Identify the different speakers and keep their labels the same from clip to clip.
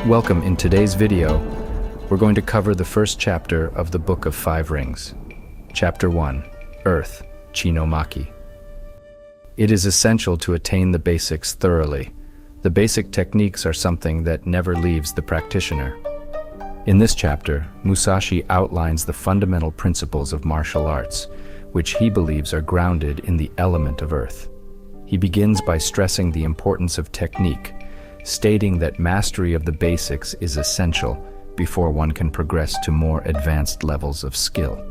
Speaker 1: Welcome. In today's video, we're going to cover the first chapter of the Book of Five Rings. Chapter 1, Earth, Maki. It is essential to attain the basics thoroughly. The basic techniques are something that never leaves the practitioner. In this chapter, Musashi outlines the fundamental principles of martial arts, which he believes are grounded in the element of earth. He begins by stressing the importance of technique, stating that mastery of the basics is essential before one can progress to more advanced levels of skill.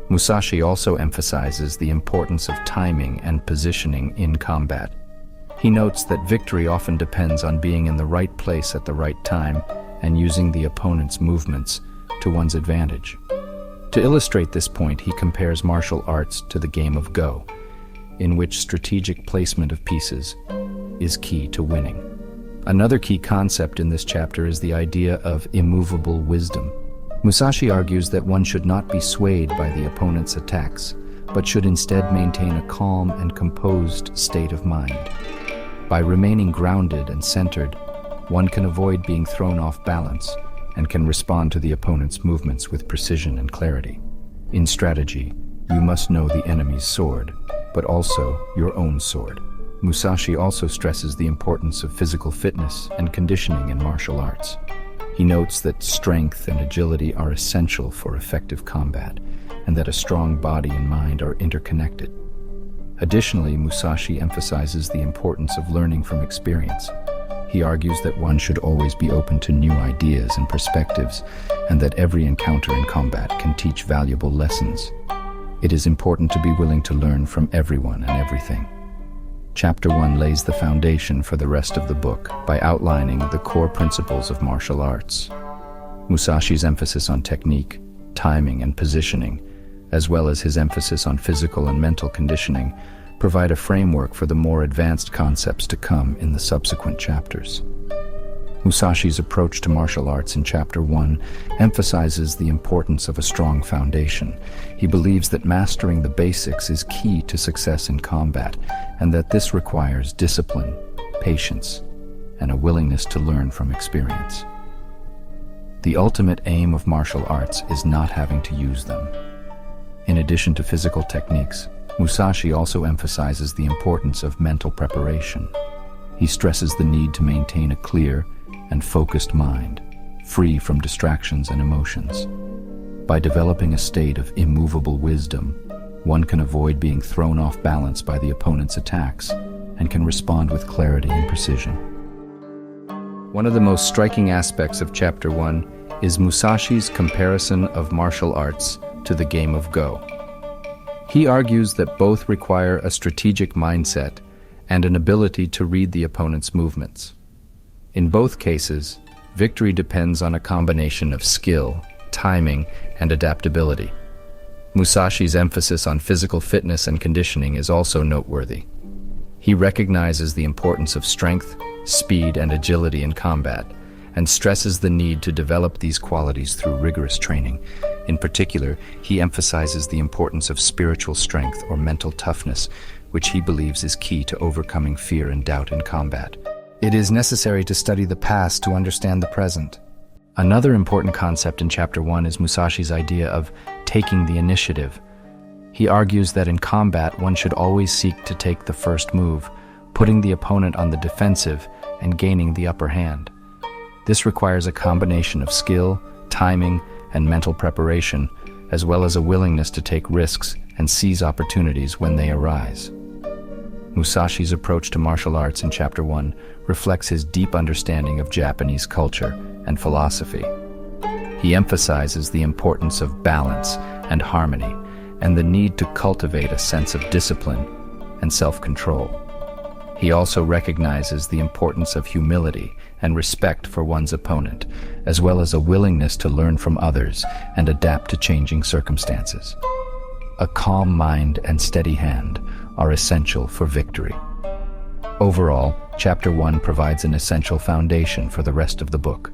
Speaker 1: Musashi also emphasizes the importance of timing and positioning in combat. He notes that victory often depends on being in the right place at the right time and using the opponent's movements to one's advantage. To illustrate this point, he compares martial arts to the game of Go, in which strategic placement of pieces is key to winning. Another key concept in this chapter is the idea of immovable wisdom. Musashi argues that one should not be swayed by the opponent's attacks, but should instead maintain a calm and composed state of mind. By remaining grounded and centered, one can avoid being thrown off balance and can respond to the opponent's movements with precision and clarity. In strategy, you must know the enemy's sword, but also your own sword. Musashi also stresses the importance of physical fitness and conditioning in martial arts. He notes that strength and agility are essential for effective combat, and that a strong body and mind are interconnected. Additionally, Musashi emphasizes the importance of learning from experience. He argues that one should always be open to new ideas and perspectives, and that every encounter in combat can teach valuable lessons. It is important to be willing to learn from everyone and everything. Chapter 1 lays the foundation for the rest of the book by outlining the core principles of martial arts. Musashi's emphasis on technique, timing, and positioning, as well as his emphasis on physical and mental conditioning, provide a framework for the more advanced concepts to come in the subsequent chapters. Musashi's approach to martial arts in Chapter 1 emphasizes the importance of a strong foundation. He believes that mastering the basics is key to success in combat, and that this requires discipline, patience, and a willingness to learn from experience. The ultimate aim of martial arts is not having to use them. In addition to physical techniques, Musashi also emphasizes the importance of mental preparation. He stresses the need to maintain a clear and focused mind, free from distractions and emotions. By developing a state of immovable wisdom, one can avoid being thrown off balance by the opponent's attacks and can respond with clarity and precision. One of the most striking aspects of Chapter 1 is Musashi's comparison of martial arts to the game of Go. He argues that both require a strategic mindset and an ability to read the opponent's movements. In both cases, victory depends on a combination of skill, timing, and adaptability. Musashi's emphasis on physical fitness and conditioning is also noteworthy. He recognizes the importance of strength, speed, and agility in combat, and stresses the need to develop these qualities through rigorous training. In particular, he emphasizes the importance of spiritual strength or mental toughness, which he believes is key to overcoming fear and doubt in combat. It is necessary to study the past to understand the present. Another important concept in Chapter 1 is Musashi's idea of taking the initiative. He argues that in combat, one should always seek to take the first move, putting the opponent on the defensive and gaining the upper hand. This requires a combination of skill, timing, and mental preparation, as well as a willingness to take risks and seize opportunities when they arise. Musashi's approach to martial arts in Chapter 1 reflects his deep understanding of Japanese culture and philosophy. He emphasizes the importance of balance and harmony, and the need to cultivate a sense of discipline and self-control. He also recognizes the importance of humility and respect for one's opponent, as well as a willingness to learn from others and adapt to changing circumstances. A calm mind and steady hand are essential for victory. Overall, Chapter 1 provides an essential foundation for the rest of the book.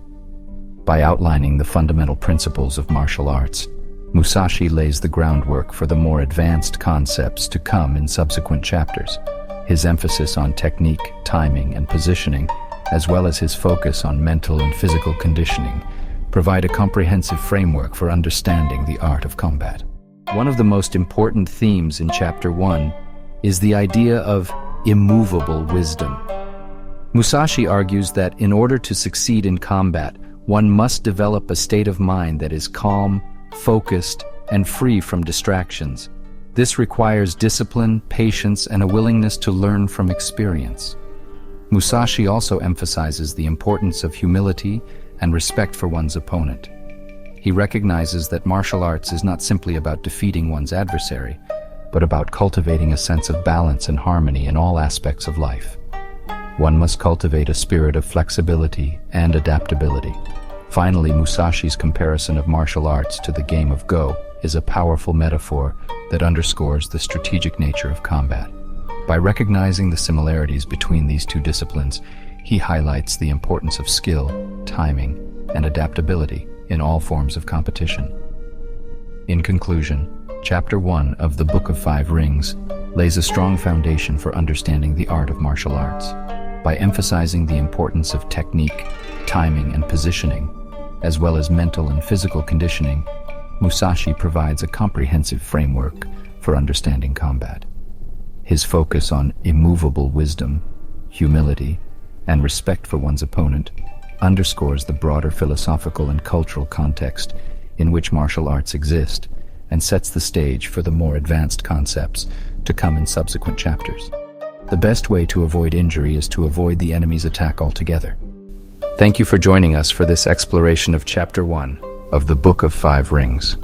Speaker 1: By outlining the fundamental principles of martial arts, Musashi lays the groundwork for the more advanced concepts to come in subsequent chapters. His emphasis on technique, timing, and positioning as well as his focus on mental and physical conditioning, provide a comprehensive framework for understanding the art of combat. One of the most important themes in Chapter 1 is the idea of immovable wisdom. Musashi argues that in order to succeed in combat, one must develop a state of mind that is calm, focused, and free from distractions. This requires discipline, patience, and a willingness to learn from experience. Musashi also emphasizes the importance of humility and respect for one's opponent. He recognizes that martial arts is not simply about defeating one's adversary, but about cultivating a sense of balance and harmony in all aspects of life. One must cultivate a spirit of flexibility and adaptability. Finally, Musashi's comparison of martial arts to the game of Go is a powerful metaphor that underscores the strategic nature of combat. By recognizing the similarities between these two disciplines, he highlights the importance of skill, timing, and adaptability in all forms of competition. In conclusion, Chapter 1 of the Book of Five Rings lays a strong foundation for understanding the art of martial arts. By emphasizing the importance of technique, timing, and positioning, as well as mental and physical conditioning, Musashi provides a comprehensive framework for understanding combat. His focus on immovable wisdom, humility, and respect for one's opponent underscores the broader philosophical and cultural context in which martial arts exist and sets the stage for the more advanced concepts to come in subsequent chapters. The best way to avoid injury is to avoid the enemy's attack altogether. Thank you for joining us for this exploration of Chapter 1 of the Book of Five Rings.